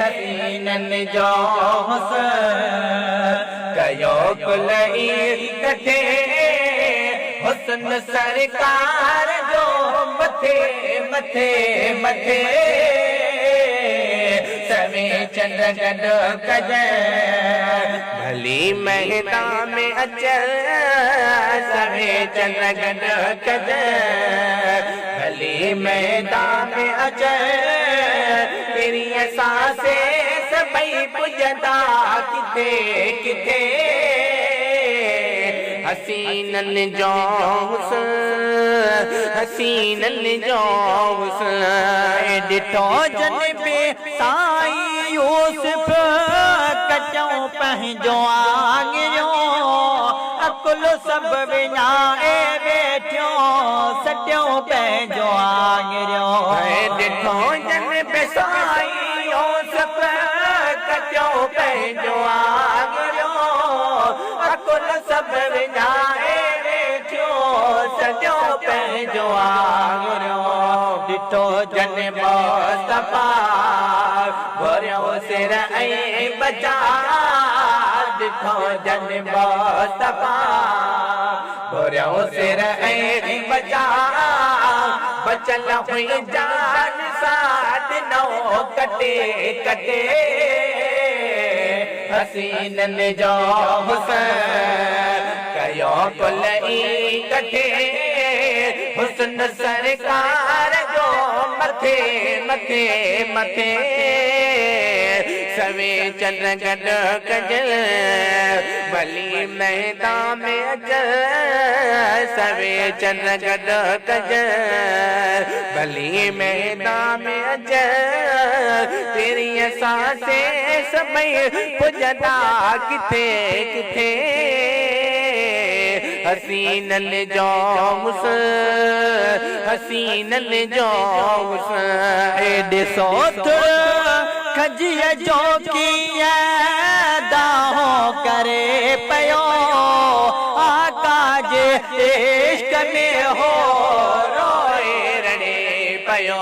हसीनन जो हुस्न कयो कुलई कठे हुस्न सरकार जो मथे मथे मथे सवे चंद्र गड कज भली मैदान में अच सवे चंद्र गड कज भली मैदान में अच तेरी सांसे सबई पुजदा किथे किथे हसीनन जो हुस्न हसीनन जो हुस्न ॾिठो जन पे साईं यूसुफ कचऊं पंहिंजो आङिरियो अकुल सभु विञाए वेठियो सटियो पंहिंजो आङिरियो ॾिठो जन पे साईं यूसुफ कचऊं पंहिंजो आङिरियो अकुल सभु विञाए वेठियो सटियो पंहिंजो आङिरियो ॾिठो जन मुस्तफा घोरियो सिर ऐं बचा ॾिठो जन मुस्तफा घोरियो सिर ऐं बचा बचल हुई जान सां ॾिनो कटे कटे हसीनन जो हुस्न कयो कुलई कठे हुस्न सरकार जो मथे मथे मथे सवे चंद्र गड कज भली मैदान में अच सवे चंद्र गड कज भली मैदान में अच तेरी सांसे सबई पुजदा किथे किथे हसीनन जो हुस्न हसीनन जो हुस्न ॾिसो खजीअ जो कीअं दाहो करे पियो आका जे इश्क में हो रोए रड़े पियो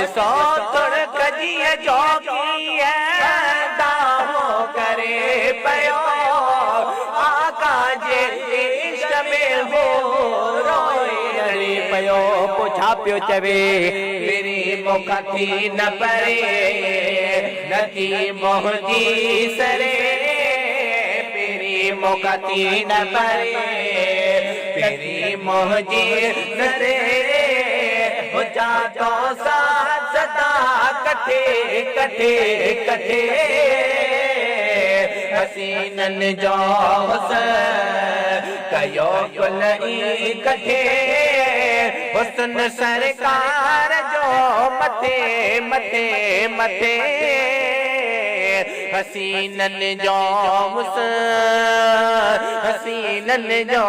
ॾिसो तुर खजीअ जो कीअं दाहो करे पियो आका जे इश्क में हो रोए रड़े पियो पुछा पियो चवे मेरी मुख थी न परे नथी मोहजी सरे पेरी मुख थी न परे पेरी मोहजी सरे हुजा तो साथ सदा कठे कठे कठे हसीनन जो हुस्न कयो कुलई कठे हुस्न सरकार जो मथे मथे मथे हसीनन जो हुस्न हसीनन जो